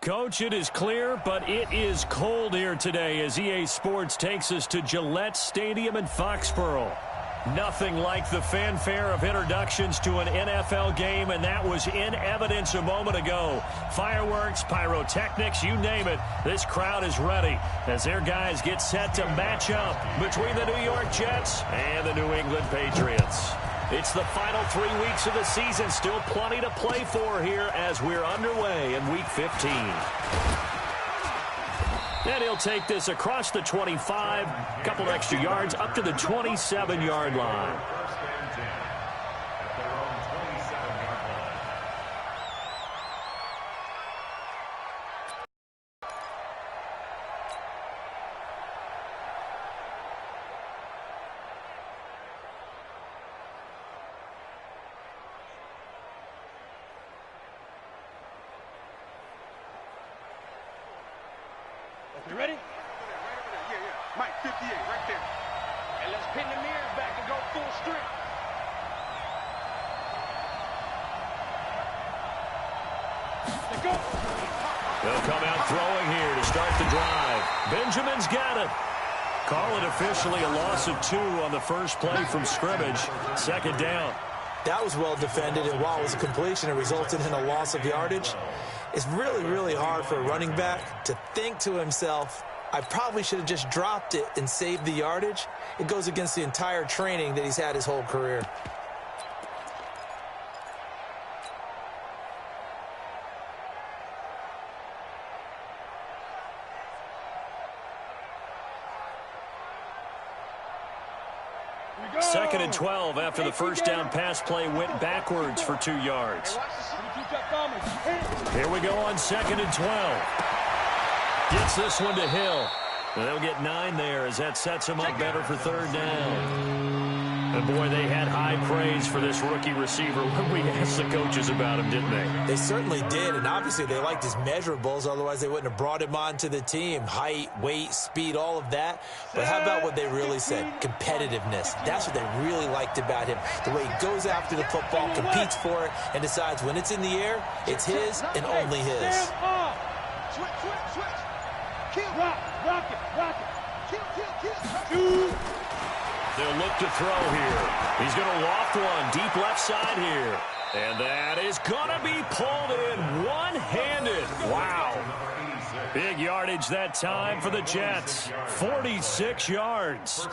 Coach, it is clear, but it is cold here today as EA Sports takes us to Gillette Stadium in Foxborough. Nothing like the fanfare of introductions to an NFL game, and that was in evidence a moment ago. Fireworks, pyrotechnics, you name it. This crowd is ready as their guys get set to match up between the New York Jets and the New England Patriots. It's the final 3 weeks of the season. Still plenty to play for here as we're underway in Week 15. And he'll take this across the 25, a couple extra yards up to the 27-yard line. You ready? Yeah. Mike, 58, right there. And let's pin the mirrors back and go full strength. Let's go. They'll come out throwing here to start the drive. Benjamin's got it. Call it officially a loss of 2 on the first play from scrimmage. Second down. That was well defended, and while it was a completion, it resulted in a loss of yardage. It's really, really hard for a running back to think to himself, I probably should have just dropped it and saved the yardage. It goes against the entire training that he's had his whole career. Second and 12 after the first down pass play went backwards for 2 yards. Here we go on second and 12. Gets this one to Hill. And they'll get 9 there as that sets him up better for third down. And, boy, they had high praise for this rookie receiver when we asked the coaches about him, didn't they? They certainly did, and obviously they liked his measurables. Otherwise, they wouldn't have brought him onto the team. Height, weight, speed, all of that. But how about what they really said? Competitiveness. That's what they really liked about him. The way he goes after the football, competes for it, and decides when it's in the air, it's his and only his. Switch. Kill. Rock it. Kill. They'll look to throw here. He's going to loft one deep left side here. And that is going to be pulled in one-handed. Wow. Big yardage that time for the Jets. 46 yards.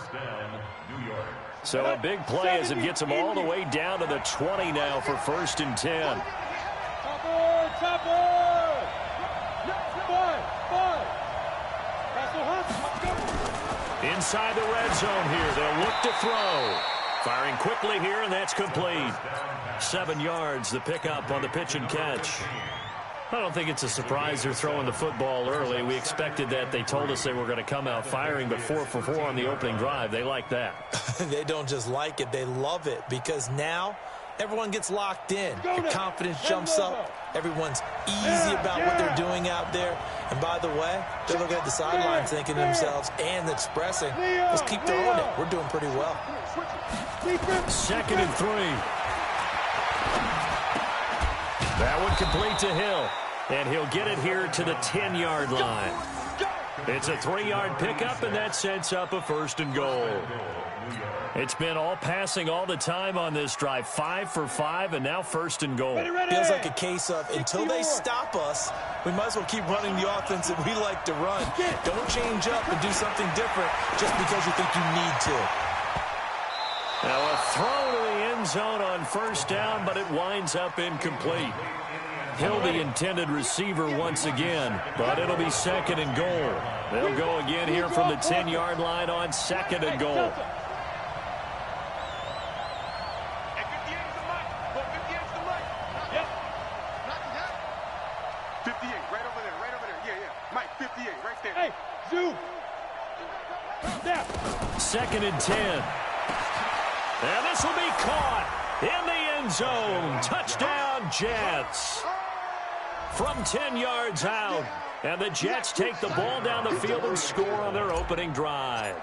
So a big play as it gets them all the way down to the 20 now for first and 10. Inside the red zone here. They'll look to throw. Firing quickly here, and that's complete. 7 yards, the pickup on the pitch and catch. I don't think it's a surprise they're throwing the football early. We expected that. They told us they were going to come out firing, but 4 for 4 on the opening drive. They like that. They don't just like it. They love it because now everyone gets locked in. The confidence jumps up. Everyone's easy about what they're doing out there. And by the way, they're looking at the sidelines thinking to themselves and expressing, let's keep throwing it. We're doing pretty well. Second and 3. That one complete to Hill. And he'll get it here to the 10-yard line. It's a 3-yard pickup, and that sets up a first and goal. It's been all passing all the time on this drive. 5 for 5, and now first and goal. Feels like a case of until they stop us, we might as well keep running the offense that we like to run. Don't change up and do something different just because you think you need to. Now a throw to the end zone on first down, but it winds up incomplete. Hill, the intended receiver once again, but it'll be second and goal. They'll go again here from the 10-yard line on second and goal. 58, right over there. Yeah. Mike, 58, right there. Hey, Zoo. Second and 10. And this will be caught in the end zone. Touchdown, Jets. From 10 yards out. And the Jets take the ball down the field and score on their opening drive.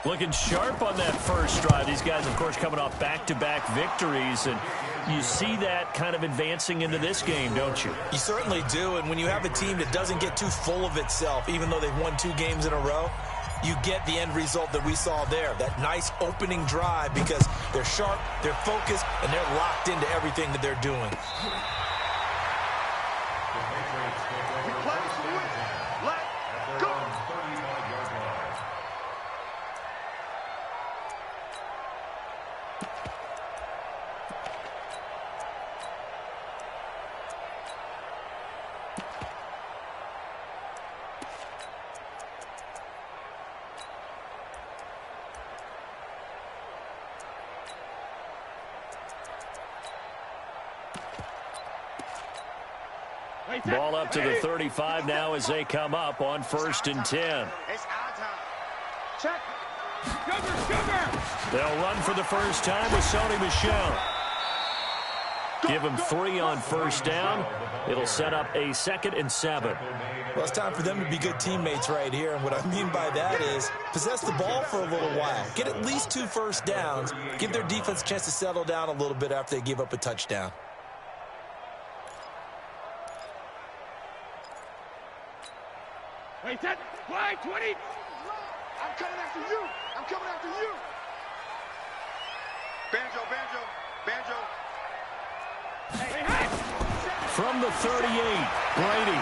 Looking sharp on that first drive. These guys, of course, coming off back-to-back victories. And you see that kind of advancing into this game, don't you? You certainly do, and when you have a team that doesn't get too full of itself, even though they've won 2 games in a row, you get the end result that we saw there, that nice opening drive, because they're sharp, they're focused, and they're locked into everything that they're doing. Ball up to the 35 now as they come up on 1st and 10. It's our time. Check. Sugar. They'll run for the first time with Sony Michel. Give him 3 on 1st down. It'll set up a 2nd and 7. Well, it's time for them to be good teammates right here. And what I mean by that is possess the ball for a little while. Get at least 2 first downs. Give their defense a chance to settle down a little bit after they give up a touchdown. Wait, that. Why, 20? I'm coming after you. I'm coming after you. Banjo. Hey. From the 38, Brady.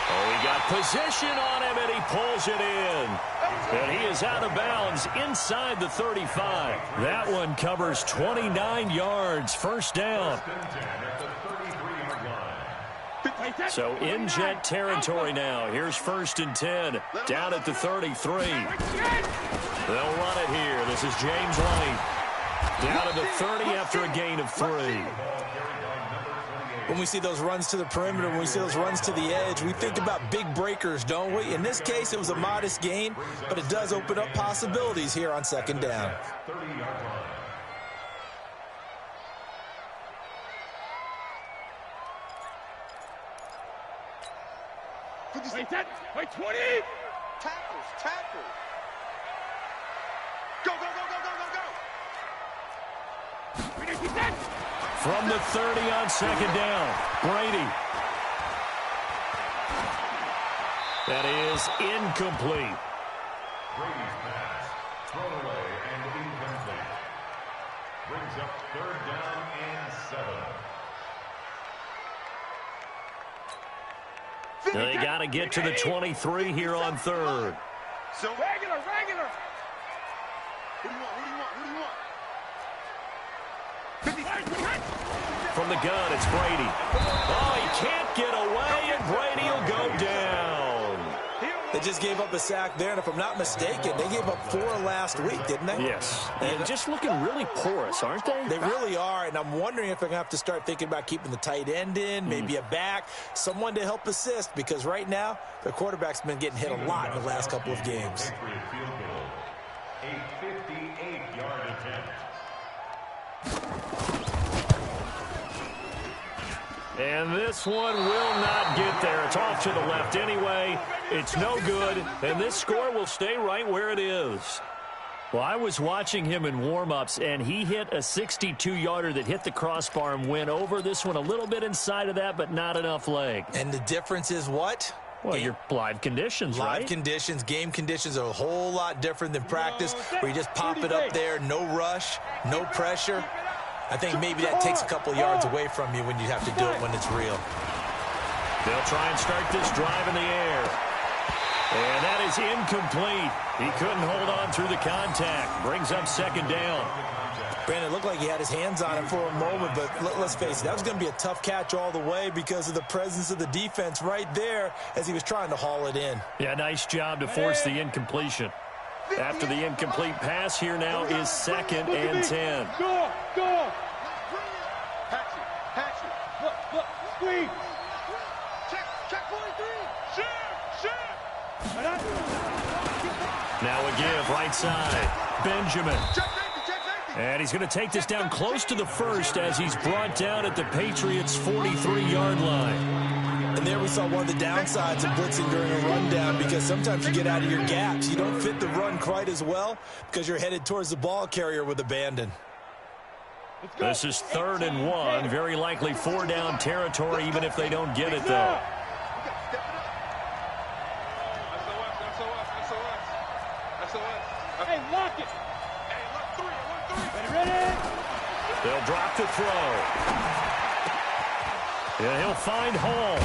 Oh, he got position on him, and he pulls it in. And he is out of bounds inside the 35. That one covers 29 yards. 1st down. So in Jet territory now. Here's 1st and 10. Down at the 33. They'll run it here. This is James Lane. Down at the 30 after a gain of 3. When we see those runs to the perimeter, when we see those runs to the edge, we think about big breakers, don't we? In this case, it was a modest gain, but it does open up possibilities here on 2nd down. Wait, 20. Tackles. Go. From the 30 on 2nd down, Brady. That is incomplete. Brady's pass, thrown away and incomplete. Brings up 3rd down and 7. They got to get to the 23 here on 3rd. So regular. Who do you want? From the gun, it's Brady. Oh, he can't get away, and Brady will go down. They just gave up a sack there, and if I'm not mistaken, they gave up 4 last week, didn't they? Yes. And just looking really porous, aren't they? They really are, and I'm wondering if they're going to have to start thinking about keeping the tight end in, maybe a back, someone to help assist, because right now, their quarterback's been getting hit a lot in the last couple of games. A 58-yard attempt. And this one will not get there. It's off to the left anyway. It's no good, and this score will stay right where it is. Well, I was watching him in warm-ups, and he hit a 62-yarder that hit the crossbar and went over. This one a little bit inside of that, but not enough leg. And the difference is what? Well, your live conditions, right? Live conditions, game conditions are a whole lot different than practice, where you just pop it up there, no rush, no pressure. I think maybe that takes a couple yards away from you when you have to do it when it's real. They'll try and start this drive in the air. And that is incomplete. He couldn't hold on through the contact. Brings up 2nd down. Brandon, it looked like he had his hands on it for a moment, but let's face it, that was going to be a tough catch all the way because of the presence of the defense right there as he was trying to haul it in. Yeah, nice job to force the incompletion. After the incomplete pass, here now is 2nd and 10. Go. Patch it. Look, squeeze. Check 43. Shoot. Now a give, right side. Benjamin. And he's going to take this down close to the 1st as he's brought down at the Patriots' 43-yard line. And there we saw one of the downsides of blitzing during a rundown, because sometimes you get out of your gaps. You don't fit the run quite as well because you're headed towards the ball carrier with abandon. This is 3rd and 1. Very likely 4-down territory, even if they don't get it, though. Hey, lock it. Hey, look, 3. Ready? They'll drop the throw. Yeah, he'll find Hall.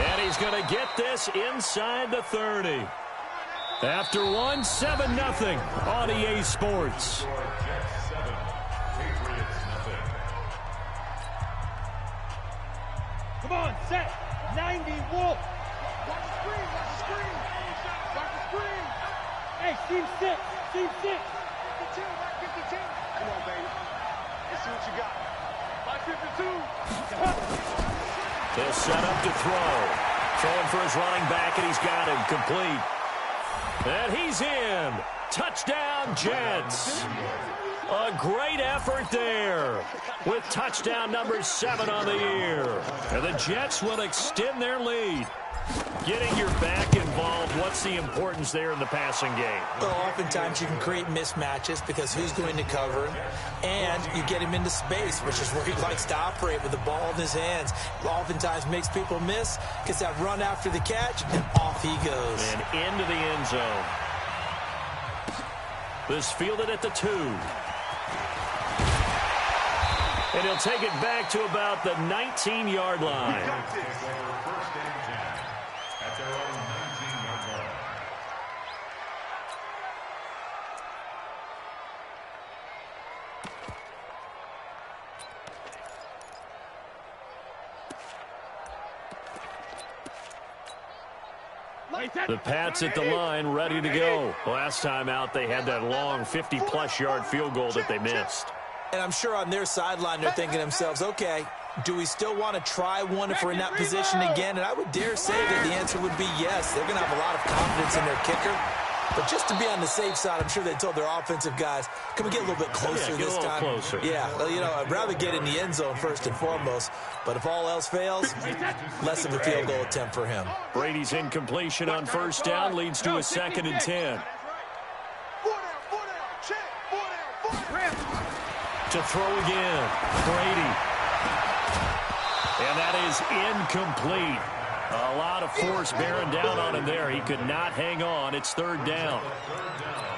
And he's going to get this inside the 30. After one, 7-0 on EA Sports. Come on, set. 90, Wolf. Watch the screen, watch the screen. Watch the screen. Hey, team 6, team 6. 52, right 52. Come on, baby. Let's see what you got. Like 52. They'll set up to throw. Throwing for his running back, and he's got him complete. And he's in. Touchdown, Jets. A great effort there with touchdown number 7 on the year. And the Jets will extend their lead. Getting your back involved, what's the importance there in the passing game? Well, oftentimes you can create mismatches because who's going to cover him, and you get him into space, which is where he likes to operate with the ball in his hands. Oftentimes makes people miss, gets that run after the catch, and off he goes. And into the end zone. This fielded at the 2. And he'll take it back to about the 19-yard line. At their own 19-yard line. The Pats at the line, ready to go. Last time out, they had that long 50-plus yard field goal that they missed. And I'm sure on their sideline they're thinking to themselves, okay, do we still want to try one if we're in that position again? And I would dare say that the answer would be yes. They're going to have a lot of confidence in their kicker. But just to be on the safe side, I'm sure they told their offensive guys, can we get a little bit closer this time? Closer. Yeah, well, you know, I'd rather get in the end zone first and foremost. But if all else fails, less of a field goal attempt for him. Brady's incompletion on first down leads to a 2nd and 10. To throw again, Brady. And that is incomplete. A lot of force bearing down on him there. He could not hang on. It's 3rd down.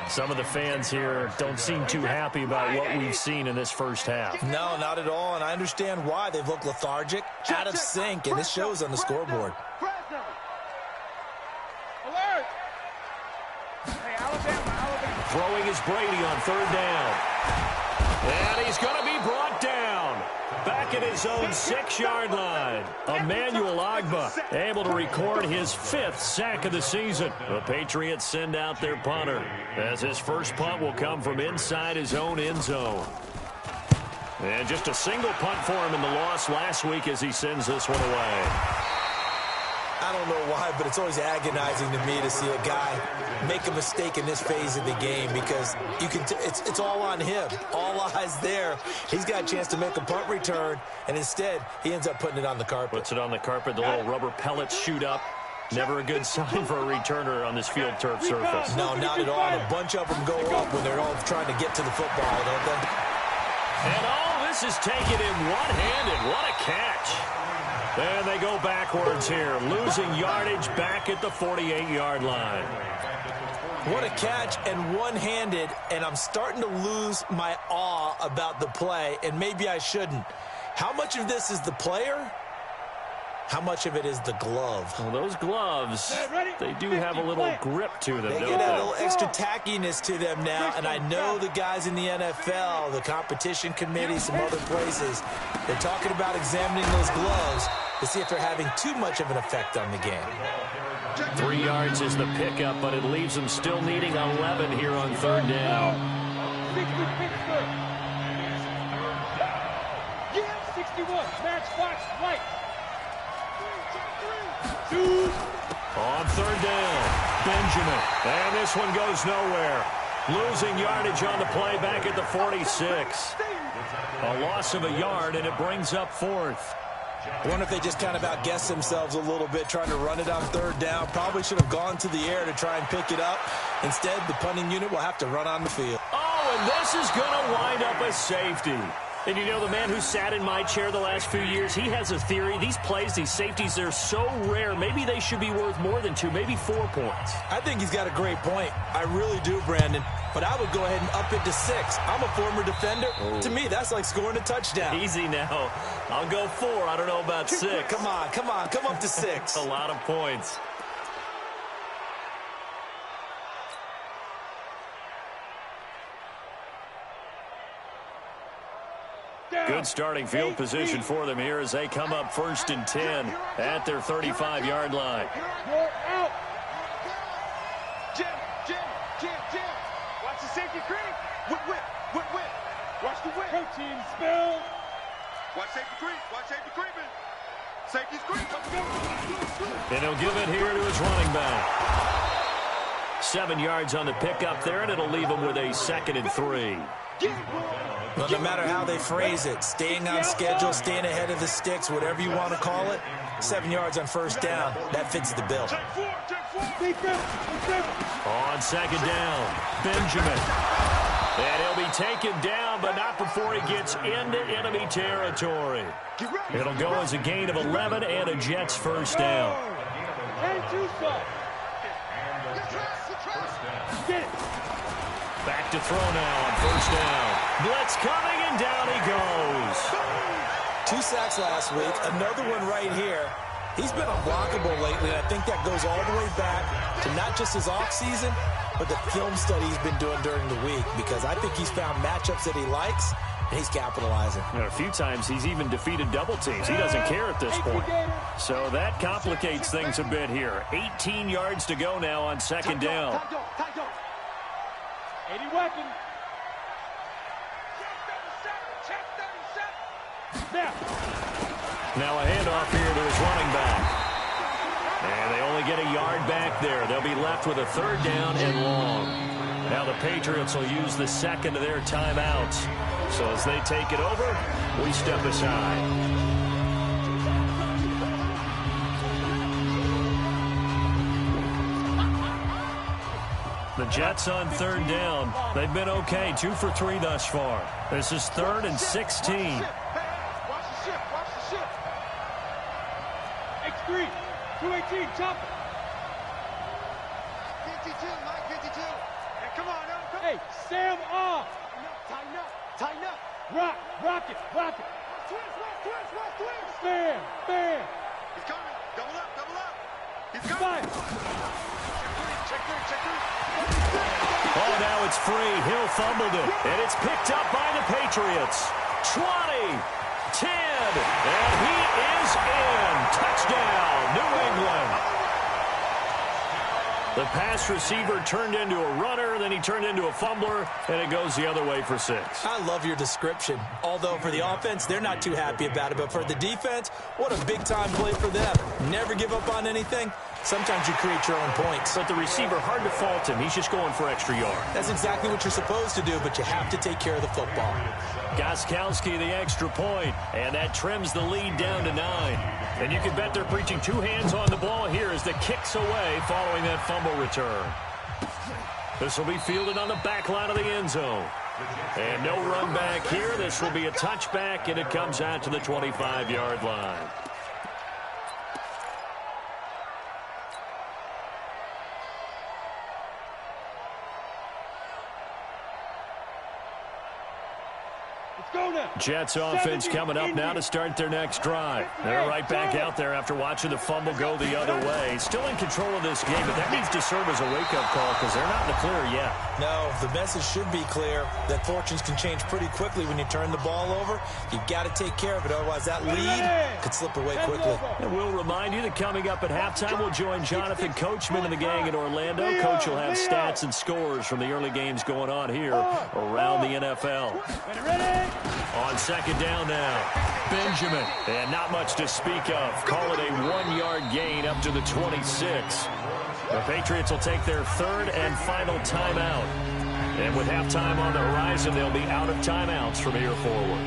Some of the fans here don't seem too happy about what we've seen in this first half. No, not at all, and I understand why. They've looked lethargic, out of sync, and this shows on the scoreboard. Alert! Hey, Alabama. Throwing is Brady on 3rd down. And he's going to be brought down. Back at his own 6-yard line. Emmanuel Ogbah able to record his 5th sack of the season. The Patriots send out their punter, as his first punt will come from inside his own end zone. And just a single punt for him in the loss last week as he sends this one away. I don't know why, but it's always agonizing to me to see a guy make a mistake in this phase of the game because you can it's all on him. All eyes there. He's got a chance to make a punt return, and instead he ends up putting it on the carpet. Puts it on the carpet. The little rubber pellets shoot up. Never a good sign for a returner on this field turf surface. No, not at all. And a bunch of them go up when they're all trying to get to the football, don't they? And all this is taken in one-handed. What a catch. And they go backwards here, losing yardage back at the 48-yard line. What a catch and one-handed, and I'm starting to lose my awe about the play, and maybe I shouldn't. How much of this is the player? How much of it is the glove? Well, those gloves, they do have a little grip to them, They don't get a they? little extra tackiness to them now, and I know the guys in the NFL, the competition committee, some other places, they're talking about examining those gloves to see if they're having too much of an effect on the game. 3 yards is the pickup, but it leaves them still needing 11 here on 3rd down. 61, matchbox right. On 3rd down, Benjamin. And this one goes nowhere. Losing yardage on the play back at the 46. A loss of a yard, and it brings up 4th. I wonder if they just kind of outguessed themselves a little bit trying to run it on 3rd down. Probably should have gone to the air to try and pick it up. Instead, the punting unit will have to run on the field. Oh, and this is going to wind up a safety. And you know, the man who sat in my chair the last few years, he has a theory. These plays, these safeties, they're so rare. Maybe they should be worth more than 2, maybe 4 points. I think he's got a great point. I really do, Brandon. But I would go ahead and up it to 6. I'm a former defender. Oh. To me, that's like scoring a touchdown. Easy now. I'll go 4. I don't know about 6. Come on. Come up to 6. A lot of points. Good starting field position for them here as they come up 1st and 10 at their 35-yard line. You're out. Jim. Watch the safety cream. Whip. Watch the whip. Protein spill. Watch safety creeping. Safety's creeping. And he'll give it here to his running back. 7 yards on the pickup there, and it'll leave him with a 2nd and 3. Well, no matter how they phrase it, staying on schedule, staying ahead of the sticks, whatever you want to call it, 7 yards on 1st down, that fits the bill. On 2nd down, Benjamin. And he'll be taken down, but not before he gets into enemy territory. It'll go as a gain of 11 and a Jets 1st down. Back to throw now on 1st down. Blitz coming, and down he goes. 2 sacks last week, another one right here. He's been unblockable lately, and I think that goes all the way back to not just his offseason, but the film study he's been doing during the week, because I think he's found matchups that he likes, and he's capitalizing. And a few times he's even defeated double teams. He doesn't care at this point. So that complicates things a bit here. 18 yards to go now on 2nd down. 80 weapon. Now a handoff here to his running back. And they only get a yard back there. They'll be left with a 3rd down and long. Now the Patriots will use the 2nd of their timeouts. So as they take it over, we step aside. The Jets on 3rd down. They've been okay, 2 for 3 thus far. This is 3rd and 16. Watch the ship. X3, 218, chop it. 52, Mike, 52. Hey, come on, now. Hey, Sam off. Tighten up. Rock it. Twist. Bam. He's coming. Double up. He's coming. Check three. Oh, now it's free. Hill fumbled it. And it's picked up by the Patriots. 20, 10, and he is in. Touchdown, New England. The pass receiver turned into a runner, then he turned into a fumbler, and it goes the other way for 6. I love your description. Although for the offense, they're not too happy about it. But for the defense, what a big-time play for them. Never give up on anything. Sometimes you create your own points. But the receiver, hard to fault him. He's just going for extra yard. That's exactly what you're supposed to do, but you have to take care of the football. Gostkowski, the extra point, and that trims the lead down to 9. And you can bet they're preaching 2 hands on the ball here as the kick's away following that fumble return. This will be fielded on the back line of the end zone. And no run back here. This will be a touchback, and it comes out to the 25-yard line. Jets offense coming up now to start their next drive. They're right back out there after watching the fumble go the other way. Still in control of this game, but that needs to serve as a wake-up call because they're not in the clear yet. No, the message should be clear that fortunes can change pretty quickly when you turn the ball over. You've got to take care of it, otherwise that lead could slip away quickly. And we'll remind you that coming up at halftime, we'll join Jonathan Coachman and the gang in Orlando. Coach will have stats and scores from the early games going on here around the NFL. On 2nd down now, Benjamin, and not much to speak of. Call it a 1-yard gain up to the 26. The Patriots will take their 3rd and final timeout. And with halftime on the horizon, they'll be out of timeouts from here forward.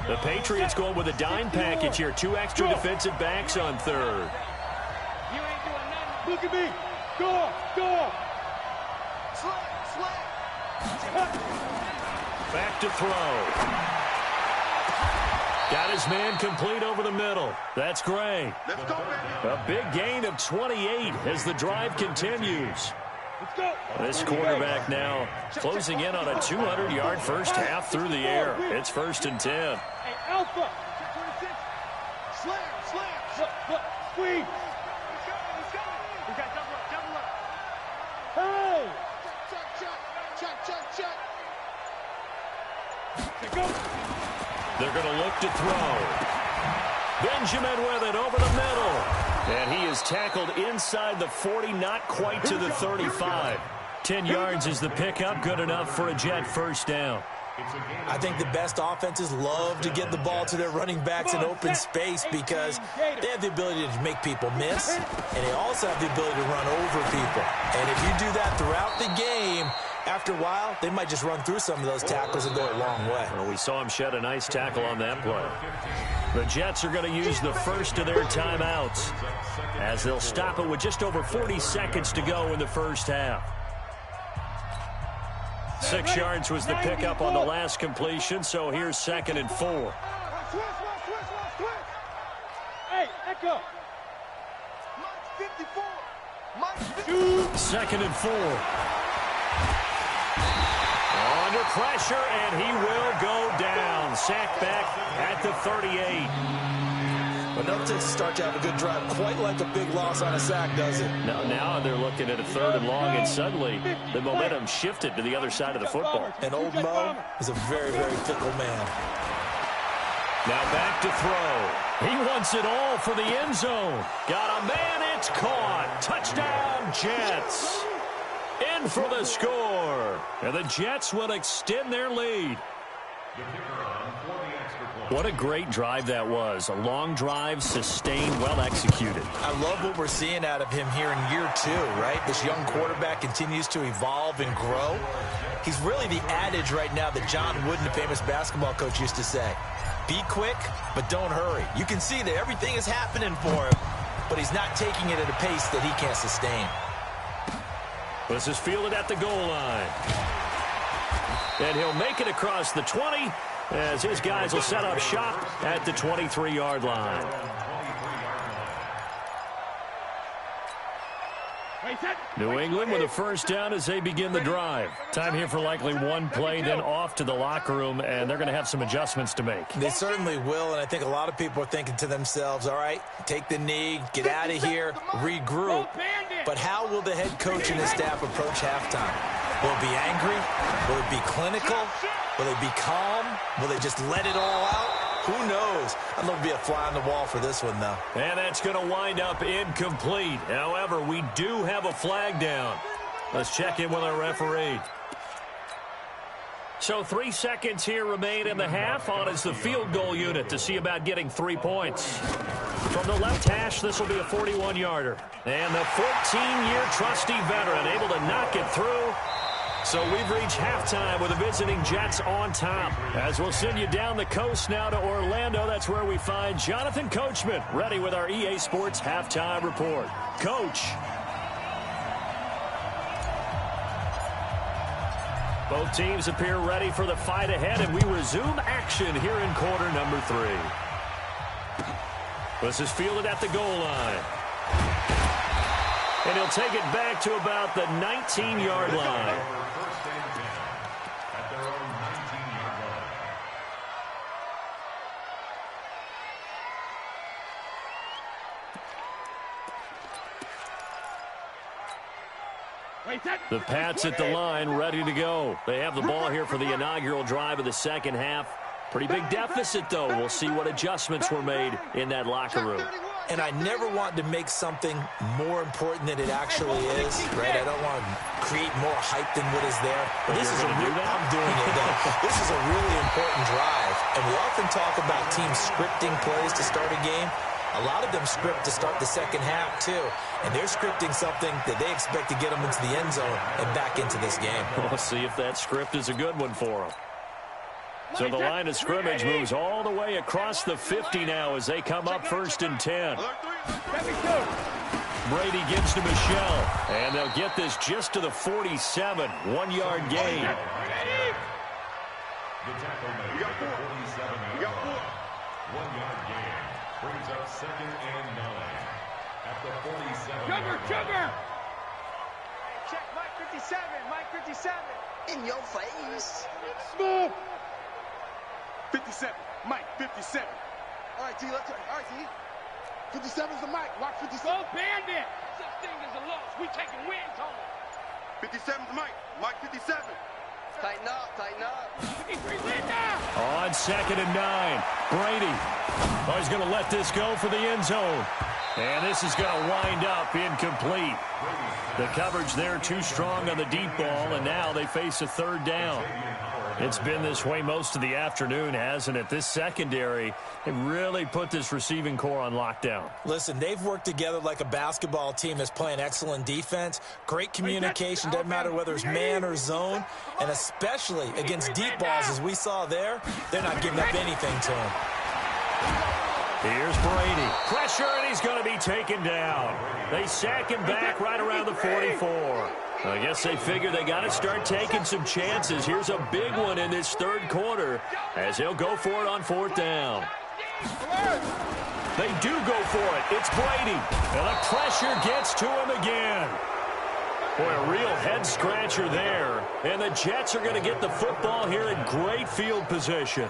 The Patriots going with a dime package here. 2 extra defensive backs on 3rd. You ain't doing nothing. Look at me. Go. Back to throw. Got his man complete over the middle. That's great. A big gain of 28 as the drive continues. This quarterback now closing in on a 200-yard first half through the air. It's 1st and 10. Hey, Alpha. Slam. Squeeze. He's got double up. Hey. Check. They're going to look to throw. Benjamin with it over the middle. And he is tackled inside the 40, not quite to the 35. 10 yards is the pickup, good enough for a Jet first down. I think the best offenses love to get the ball to their running backs in open space because they have the ability to make people miss, and they also have the ability to run over people. And if you do that throughout the game, after a while, they might just run through some of those tackles and go a long way. Well, we saw him shed a nice tackle on that play. The Jets are going to use the first of their timeouts as they'll stop it with just over 40 seconds to go in the first half. 6 yards was the pickup on the last completion, so here's 2nd and 4. Hey, Echo. 2nd and 4. Under pressure, and he will go down. Sacked back at the 38. But doesn't start to have a good drive, quite like a big loss on a sack, does it? Now they're looking at a 3rd and long, and suddenly the momentum shifted to the other side of the football. And old Mo is a very, very fickle man. Now back to throw. He wants it all for the end zone. Got a man, it's caught. Touchdown, Jets. In for the score. And the Jets will extend their lead. What a great drive that was. A long drive, sustained, well executed. I love what we're seeing out of him here in year 2, right? This young quarterback continues to evolve and grow. He's really the adage right now that John Wooden, the famous basketball coach, used to say. Be quick, but don't hurry. You can see that everything is happening for him, but he's not taking it at a pace that he can't sustain. This is fielded at the goal line. And he'll make it across the 20 as his guys will set up shop at the 23-yard line. New England with a first down as they begin the drive. Time here for likely one play, then off to the locker room, and they're going to have some adjustments to make. They certainly will, and I think a lot of people are thinking to themselves, all right, take the knee, get out of here, regroup. But how will the head coach and his staff approach halftime? Will it be angry? Will it be clinical? Will they be calm? Will they just let it all out? Who knows? I'd love to be a fly on the wall for this one, though. And that's going to wind up incomplete. However, we do have a flag down. Let's check in with our referee. So 3 seconds here remain in the half. On is the field goal unit to see about getting 3 points. From the left hash, this will be a 41-yarder. And the 14-year trusty veteran able to knock it through. So we've reached halftime with the visiting Jets on top. As we'll send you down the coast now to Orlando, that's where we find Jonathan Coachman ready with our EA Sports halftime report. Coach. Both teams appear ready for the fight ahead, and we resume action here in quarter number 3. This is fielded at the goal line. And he'll take it back to about the 19-yard line. The Pats at the line, ready to go. They have the ball here for the inaugural drive of the second half. Pretty big deficit, though. We'll see what adjustments were made in that locker room. And I never want to make something more important than it actually is, right? I don't want to create more hype than what is there. But this is I'm doing it, though. This is a really important drive. And we often talk about teams scripting plays to start a game. A lot of them script to start the second half, too. And they're scripting something that they expect to get them into the end zone and back into this game. We'll see if that script is a good one for them. So the line of scrimmage moves all the way across the 50 now as they come up 1st and 10. Brady gives to Michelle. And they'll get this just to the 47. 1-yard gain. The tackle made at the 47-yard line. 1-yard gain brings up 2nd and 9 at the 47-yard line. Check Mike 57, Mike 57. In your face. Smooth. 57, Mike 57. All right, T, let's go. All right, T. 57's the mic. Watch 57. Go bandit. Such thing as a loss. We taking wins home. 57's the mic. Mike 57. Tighten up, tighten up. 53 win now. On 2nd and 9. Brady. Oh, he's going to let this go for the end zone. And this is going to wind up incomplete. The coverage there too strong on the deep ball, and now they face a 3rd down. It's been this way most of the afternoon, hasn't it? This secondary, it really put this receiving core on lockdown. Listen, they've worked together like a basketball team that's playing excellent defense. Great communication, doesn't matter whether it's man or zone, and especially against deep balls as we saw there, they're not giving up anything to him. Here's Brady. Pressure, and he's going to be taken down. They sack him back right around the 44. I guess they figure they got to start taking some chances. Here's a big one in this 3rd quarter as he'll go for it on 4th down. They do go for it. It's Brady. And the pressure gets to him again. Boy, a real head-scratcher there. And the Jets are going to get the football here in great field position.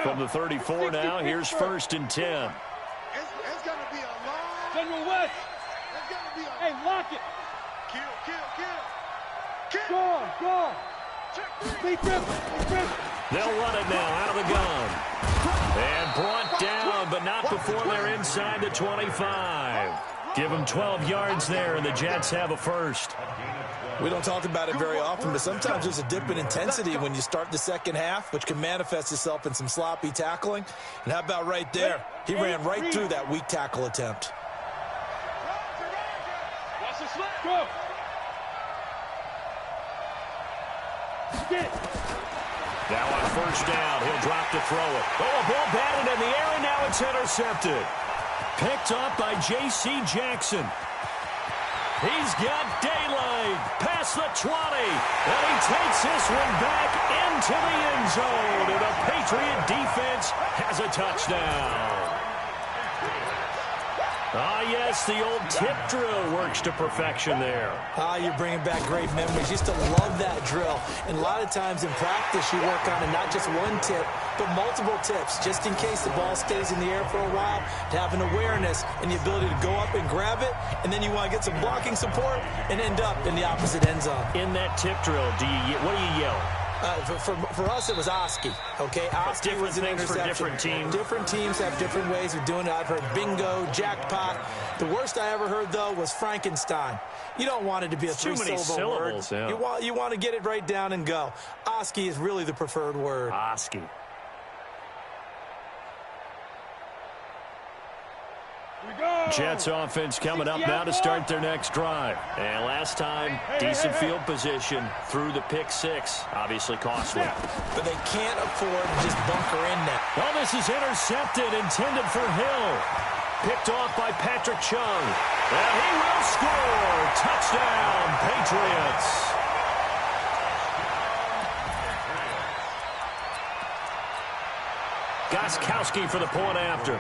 From the 34 now, here's 1st and 10. It's going to be a long... General West. It's going to be a... Hey, lock it. Kill. Go. Check 3. They'll run it now out of the gun. And brought down, but not before they're inside the 25. Give them 12 yards there, and the Jets have a 1st. We don't talk about it very often, but sometimes there's a dip in intensity when you start the second half, which can manifest itself in some sloppy tackling. And how about right there? He ran right through that weak tackle attempt. Watch the slip. Go. Get. Now on 1st down, he'll drop to throw it. Oh, a ball batted in the air, and now it's intercepted. Picked up by J.C. Jackson. He's got daylight past the 20, and he takes this one back into the end zone, and the Patriot defense has a touchdown. Ah, yes, the old tip drill works to perfection there. Ah, you're bringing back great memories. Used to love that drill. And a lot of times in practice, you work on it, not just one tip, but multiple tips, just in case the ball stays in the air for a while, to have an awareness and the ability to go up and grab it, and then you want to get some blocking support and end up in the opposite end zone. In that tip drill, what do you yell? For us, it was Oski. Okay, Oski was an interception. For different teams. Different teams have different ways of doing it. I've heard bingo, jackpot. The worst I ever heard, though, was Frankenstein. You don't want it to be a three-syllable word. Yeah. You want to get it right down and go. Oski is really the preferred word. Oski. Jets offense coming up now to start their next drive. And last time, decent field position through the pick 6. Obviously costly. But they can't afford to just bunker in now. Oh, this is intercepted, intended for Hill. Picked off by Patrick Chung. And he will score. Touchdown, Patriots. Gostkowski for the point after.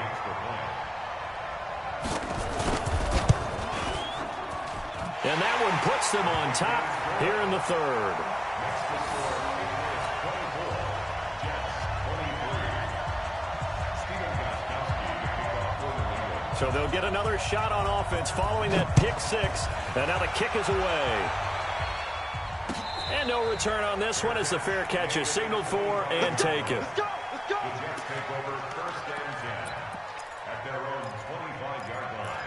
And that one puts them on top here in the 3rd. So they'll get another shot on offense following that pick 6. And now the kick is away. And no return on this one as the fair catch is signaled for and taken. The Jets take over 1st and 10 at their own 25-yard line.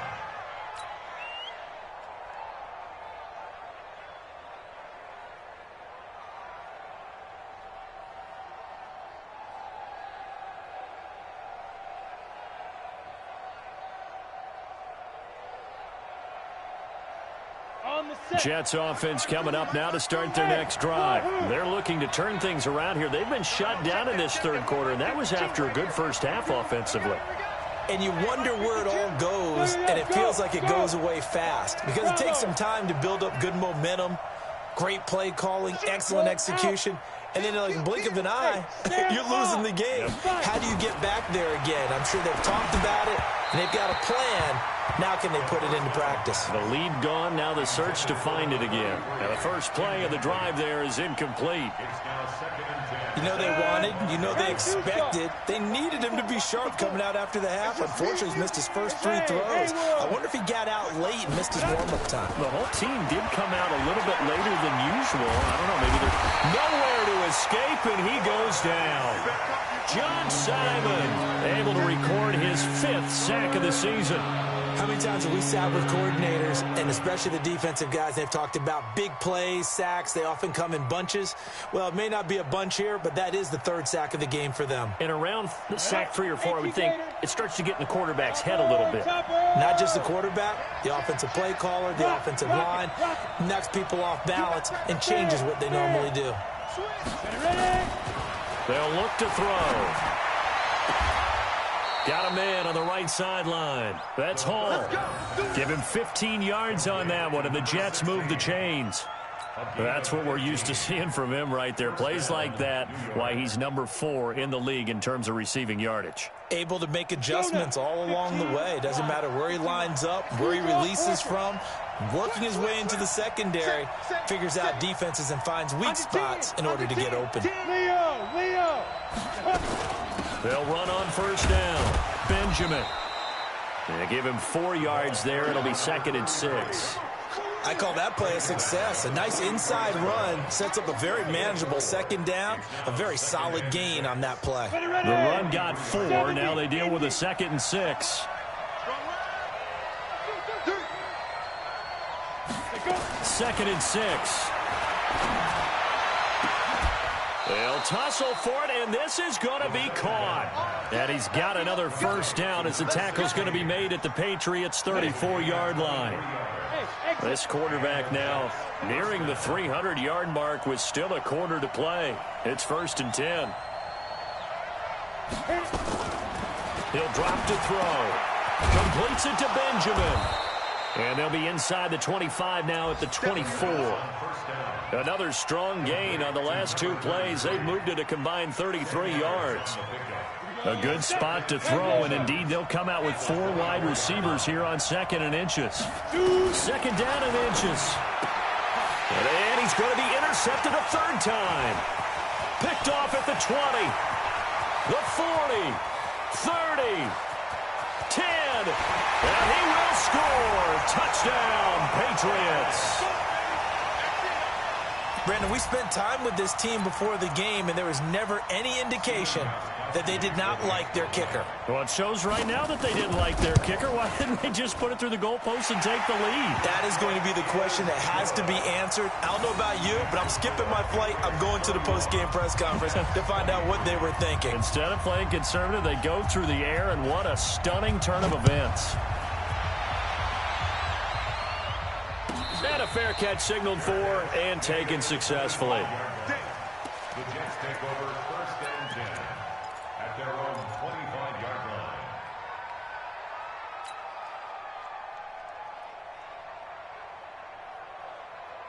On Jets offense coming up now to start their next drive. They're looking to turn things around here. They've been shut down in this third quarter, and that was after a good first half offensively. And you wonder where it all goes, and it feels like it goes away fast because it takes some time to build up good momentum, great play calling, excellent execution, and then like a blink of an eye, you're losing the game. How do you get back there again? I'm sure they've talked about it, and they've got a plan. Now can they put it into practice? The lead gone, now the search to find it again. Now the first play of the drive there is incomplete. You know they wanted, you know they expected. They needed him to be sharp coming out after the half. Unfortunately, he's missed his first 3 throws. I wonder if he got out late and missed his warm-up time. The whole team did come out a little bit later than usual. I don't know, maybe there's nowhere to escape, and he goes down. John Simon able to record his 5th sack of the season. How many times have we sat with coordinators, and especially the defensive guys, they've talked about big plays, sacks. They often come in bunches. Well, it may not be a bunch here, but that is the 3rd sack of the game for them. And around sack 3 or 4, I would think it starts to get in the quarterback's head a little bit. Not just the quarterback, the offensive play caller, the offensive line, knocks people off balance and changes what they normally do. They'll look to throw. Got a man on the right sideline. That's Hall. Give him 15 yards on that one, and the Jets move the chains. That's what we're used to seeing from him right there. Plays like that, why he's number 4 in the league in terms of receiving yardage. Able to make adjustments all along the way. Doesn't matter where he lines up, where he releases from. Working his way into the secondary, figures out defenses and finds weak spots in order to get open. Leo! They'll run on first down. Benjamin. They give him 4 yards there. It'll be 2nd and 6. I call that play a success. A nice inside run sets up a very manageable 2nd down. A very solid gain on that play. The run got 4. Now they deal with a 2nd and 6. 2nd and 6. They'll tussle for it, and this is going to be caught. And he's got another first down as the tackle's going to be made at the Patriots' 34-yard line. This quarterback now nearing the 300-yard mark with still a quarter to play. It's 1st and 10. He'll drop to throw. Completes it to Benjamin. And they'll be inside the 25 now at the 24. Another strong gain on the last 2 plays. They've moved it a combined 33 yards. A good spot to throw, and indeed they'll come out with 4 wide receivers here on 2nd and inches. 2nd down and inches. And he's going to be intercepted a 3rd time. Picked off at the 20, the 40, 30, 10, and he will score. Touchdown, Patriots. Brandon, we spent time with this team before the game, and there was never any indication that they did not like their kicker. Well, it shows right now that they didn't like their kicker. Why didn't they just put it through the goalpost and take the lead? That is going to be the question that has to be answered. I don't know about you, but I'm skipping my flight. I'm going to the post-game press conference to find out what they were thinking. Instead of playing conservative, they go through the air, and what a stunning turn of events. And a fair catch signaled for and taken successfully. The Jets take over 1st and 10 at their own 25-yard line.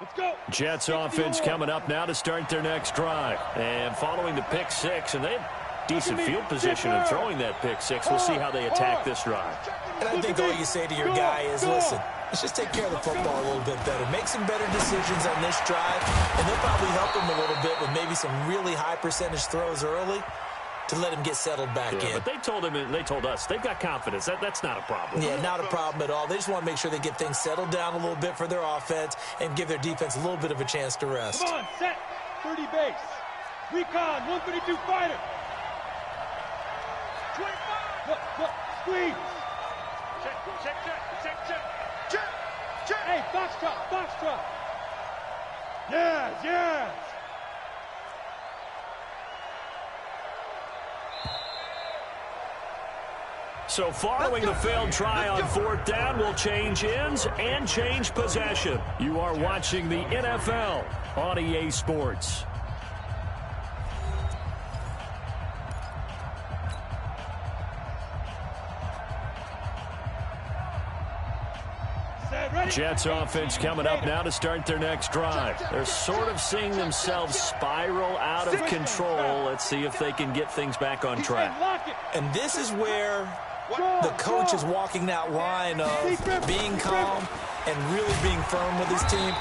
Let's go. Jets offense coming up now to start their next drive. And following the pick 6, and they have decent field position in throwing that pick 6. We'll see how they attack this drive. And I think all you say to your guy is, listen, let's just take care of the football a little bit better. Make some better decisions on this drive, and they'll probably help him a little bit with maybe some really high percentage throws early to let him get settled back in. But they told him, and they told us, they've got confidence. That's not a problem. Yeah, not a problem at all. They just want to make sure they get things settled down a little bit for their offense and give their defense a little bit of a chance to rest. Come on, set. 30 base. Recon, 132 fighter. 25. Look, squeeze. Check. Hey, box drop. Yes. So following the failed try on fourth down will change ends and change possession. You are watching the NFL on EA Sports. Jets offense coming up now to start their next drive. They're sort of seeing themselves spiral out of control. Let's see if they can get things back on track. And this is where the coach is walking that line of being calm and really being firm with his team.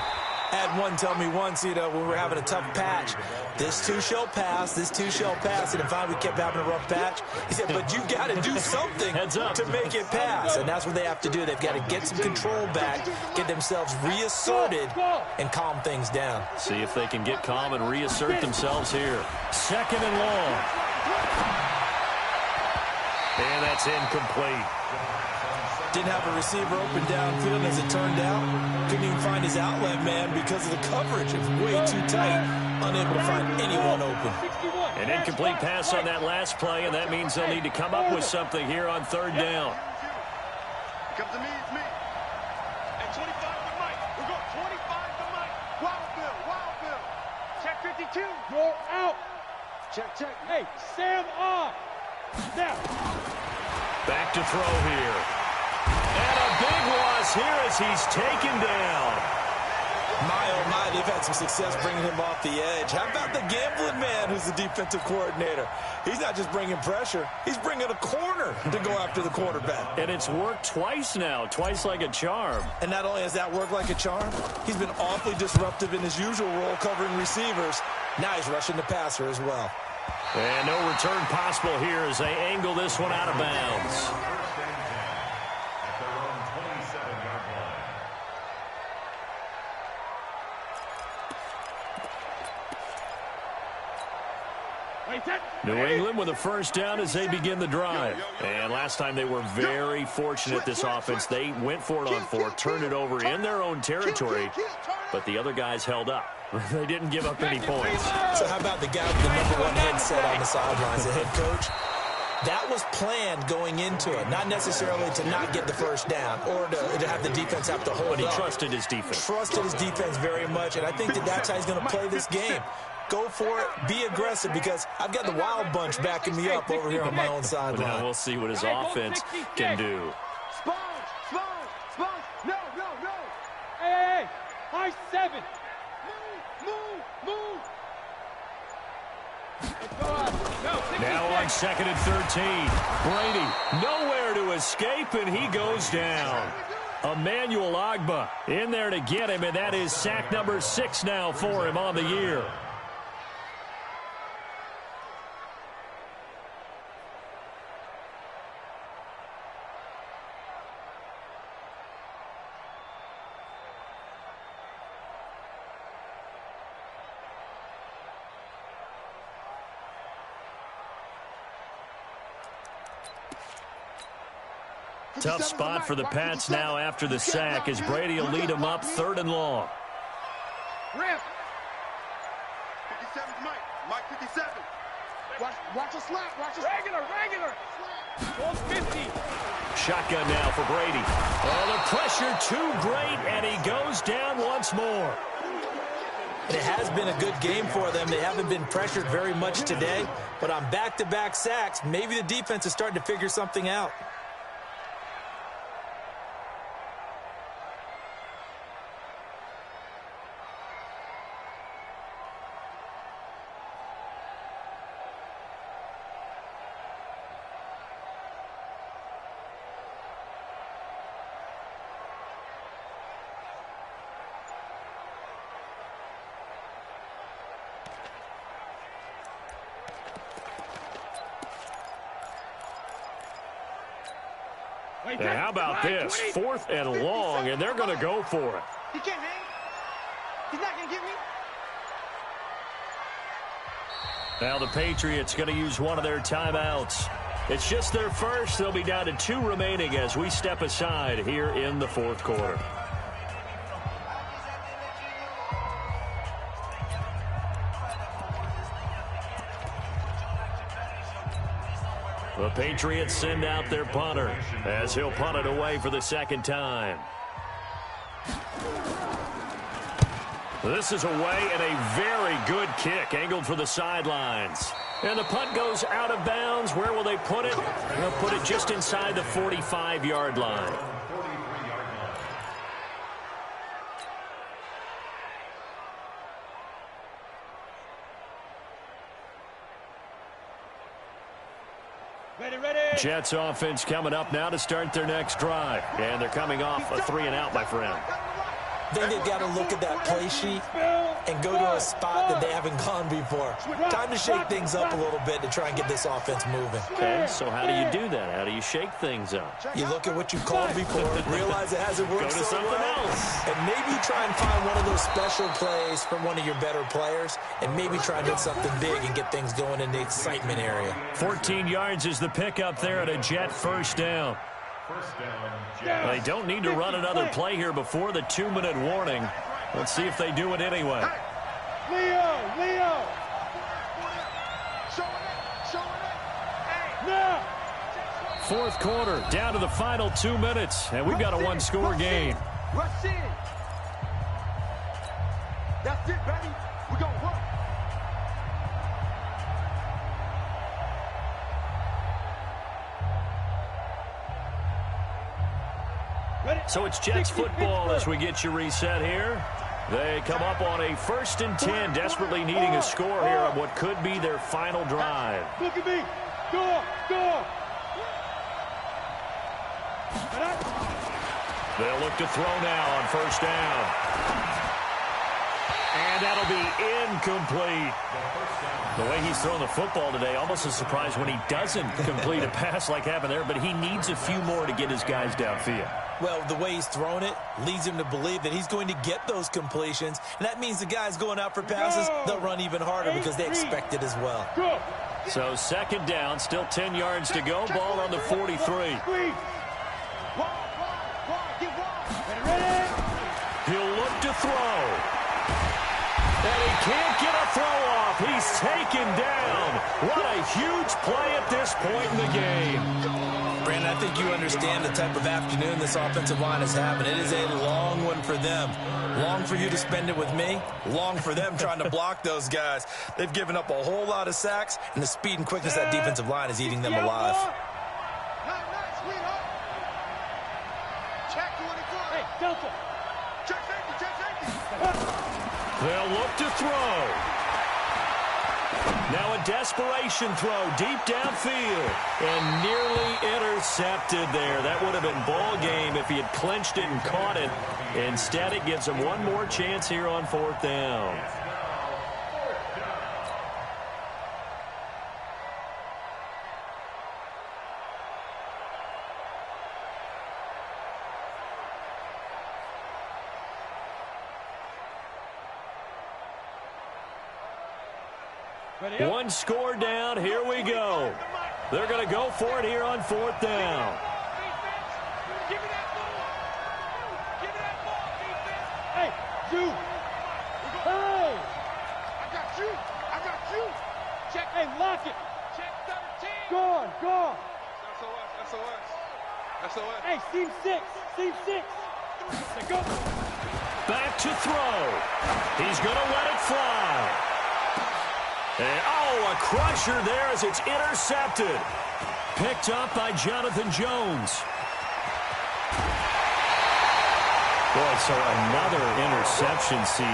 I had one tell me once, when we were having a tough patch, this too shall pass, this too shall pass. And finally we kept having a rough patch. He said, but you got to do something to make it pass. And that's what they have to do. They've got to get some control back, get themselves reasserted, and calm things down. See if they can get calm and reassert themselves here. Second and long. And that's incomplete. Didn't have a receiver open downfield, as it turned out. Couldn't even find his outlet man because of the coverage. It was way too tight. Unable to find anyone open. An incomplete pass on that last play, and that means they'll need to come up with something here on third down. Come to me, it's me. And 25 to Mike. We're going 25 to Mike. Wild Bill. Check 52. Go out. Check. Hey, Sam off. Now. Back to throw here. And a big loss here as he's taken down. My, oh my, they've had some success bringing him off the edge. How about the gambling man who's the defensive coordinator? He's not just bringing pressure. He's bringing a corner to go after the quarterback. And it's worked twice now, twice like a charm. And not only has that worked like a charm, he's been awfully disruptive in his usual role covering receivers. Now he's rushing the passer as well. And no return possible here as they angle this one out of bounds. New England with a first down as they begin the drive. And last time they were very fortunate, this offense. They went for it on fourth, turned it over in their own territory, but the other guys held up. They didn't give up any points. So how about the guy with the #1 headset on the sidelines, the head coach? That was planned going into it, not necessarily to not get the first down or to have the defense have to hold But he up. trusted his defense. Trusted his defense very much, and I think that's how he's going to play this game. Go for it, be aggressive, because I've got the wild bunch backing me up over here on my own sideline. Now we'll see what his offense can do. Sponge. No. Hey, high 7. Move. Now on second and 13. Brady nowhere to escape, and he goes down. Emmanuel Ogbah in there to get him, and that is sack number 6 now for him on the year. Tough spot for the Pats now after the sack as Brady will lead them up third and long. Rip. 57's Mike. Mike 57. Watch a slap. Regular. 50. Shotgun now for Brady. Oh, the pressure too great, and he goes down once more. It has been a good game for them. They haven't been pressured very much today, but on back-to-back sacks, maybe the defense is starting to figure something out. Now, how about this? 4th and long, and they're going to go for it. He can't hang. He's not going to get me. Now the Patriots going to use one of their timeouts. It's just their first. They'll be down to 2 remaining as we step aside here in the 4th quarter. The Patriots send out their punter as he'll punt it away for the second time. This is away and a very good kick angled for the sidelines. And the punt goes out of bounds. Where will they put it? They'll put it just inside the 45-yard line. Ready. Jets offense coming up now to start their next drive. And they're coming off a 3-and-out, my friend. I think they've got to look at that play sheet and go to a spot that they haven't gone before. Time to shake things up a little bit to try and get this offense moving. Okay, so how do you do that? How do you shake things up? You look at what you've called before, realize it hasn't worked Go to so something well, else. and maybe try and find one of those special plays from one of your better players, and maybe try and hit something big and get things going in the excitement area. 14 yards is the pickup there at a Jet first down. They don't need to run another play here before the 2-minute warning. Let's see if they do it anyway. Leo. Now. Fourth quarter, down to the final 2 minutes, and we've got a one-score game. Rush in. That's it, baby. We're going to work. So it's Jets football as we get you reset here. They come up on a 1st and 10, desperately needing a score here on what could be their final drive. Look at me. Go. They'll look to throw now on first down. And that'll be incomplete. The way he's throwing the football today, almost a surprise when he doesn't complete a pass like happened there, but he needs a few more to get his guys downfield. Well, the way he's thrown it leads him to believe that he's going to get those completions, and that means the guys going out for passes, they'll run even harder because they expect it as well. So second down, still 10 yards to go, ball on the 43. He'll look to throw. And he can't get a throw off. He's taken down. What a huge play at this point in the game. Brandon, I think you understand the type of afternoon this offensive line is having. It is a long one for them. Long for you to spend it with me. Long for them trying to block those guys. They've given up a whole lot of sacks, and the speed and quickness of that defensive line is eating them alive. Hey, Delta. They'll look to throw. Now a desperation throw deep downfield. And nearly intercepted there. That would have been ball game if he had clinched it and caught it. Instead, it gives him one more chance here on fourth down. One score down. Here we go. They're going to go for it here on fourth down. Hey, you. Hey. I got you. Check. Hey, lock it. Check 13. Go. SOS. Hey, seam 6. Go. Back to throw. He's going to let it fly. And, a crusher there as it's intercepted. Picked up by Jonathan Jones. Boy, so another interception, CD.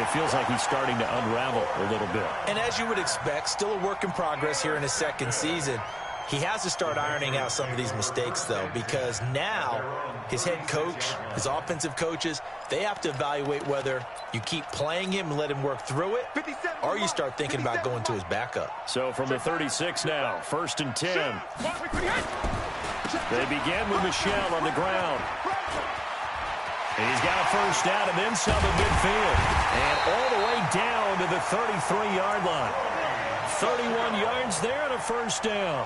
It feels like he's starting to unravel a little bit. And as you would expect, still a work in progress here in his second season. He has to start ironing out some of these mistakes, though, because now his head coach, his offensive coaches, they have to evaluate whether you keep playing him and let him work through it, or you start thinking about going to his backup. So from the 36 now, 1st and 10. They begin with Michel on the ground. He's got a first down and then some at midfield. And all the way down to the 33-yard line. 31 yards there and a first down.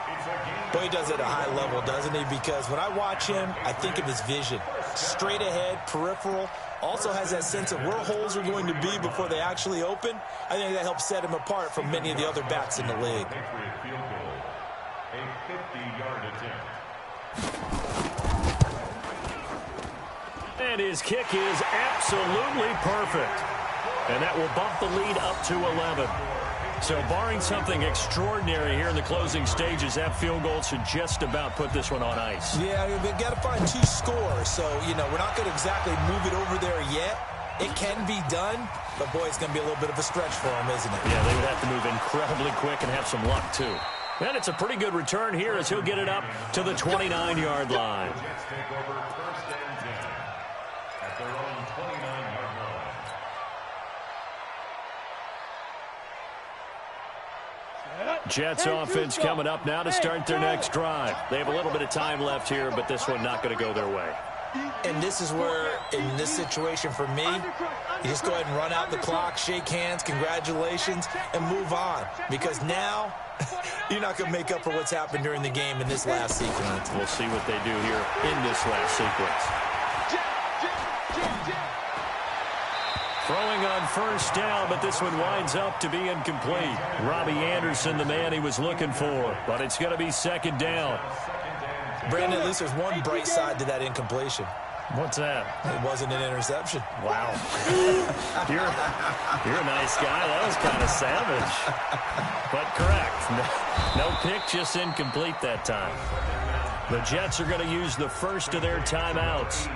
Boy, he does it at a high level, doesn't he? Because when I watch him, I think of his vision. Straight ahead, peripheral. Also has that sense of where holes are going to be before they actually open. I think that helps set him apart from many of the other backs in the league. And his kick is absolutely perfect. And that will bump the lead up to 11. So barring something extraordinary here in the closing stages, that field goal should just about put this one on ice. Yeah, they've got to find 2 scores. So, you know, we're not going to exactly move it over there yet. It can be done, but, boy, it's going to be a little bit of a stretch for them, isn't it? Yeah, they would have to move incredibly quick and have some luck, too. And it's a pretty good return here as he'll get it up to the 29-yard line. Jets take over first and 10 at their own 29-yard line. Jets offense coming up now to start their next drive. They have a little bit of time left here, but this one not going to go their way. And this is where, in this situation for me, you just go ahead and run out the clock, shake hands, congratulations, and move on. Because now, you're not going to make up for what's happened during the game in this last sequence. We'll see what they do here in this last sequence. Throwing on first down, but this one winds up to be incomplete. Robbie Anderson, the man he was looking for, but it's going to be second down. Brandon, at least there's one bright side to that incompletion. What's that? It wasn't an interception. Wow. You're a nice guy. That was kind of savage. But correct. No pick, just incomplete that time. The Jets are going to use the first of their timeouts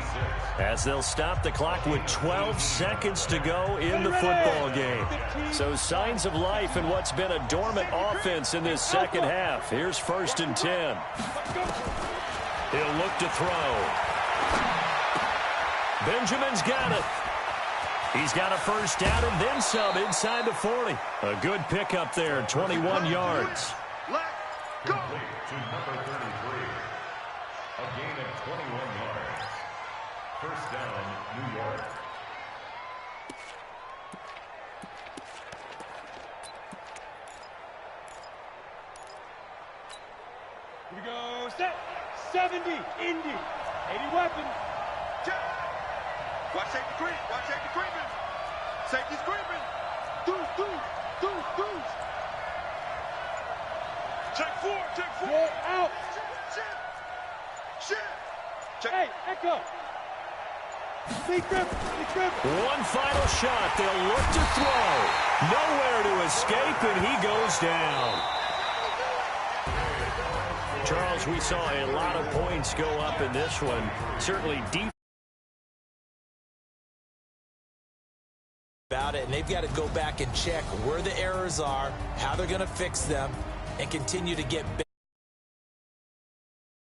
as they'll stop the clock with 12 seconds to go in the football game. So signs of life in what's been a dormant offense in this second half. Here's first and 10. He'll look to throw. Benjamin's got it. He's got a first down and then some inside the 40. A good pickup there, 21 yards. Let's go. Complete to number 33. A gain of 21 yards. First down, New York. Here we go. Set. 70. Indy. 80 weapons. Watch safety creep. Watch safety creeping. Safety's creeping. Deuce. Check 4. Roll out. Shit. Check. Hey, echo. Big grip. One final shot. They'll look to throw. Nowhere to escape, and he goes down. Charles, we saw a lot of points go up in this one. Certainly deep. About it, and they've got to go back and check where the errors are, how they're going to fix them, and continue to get better.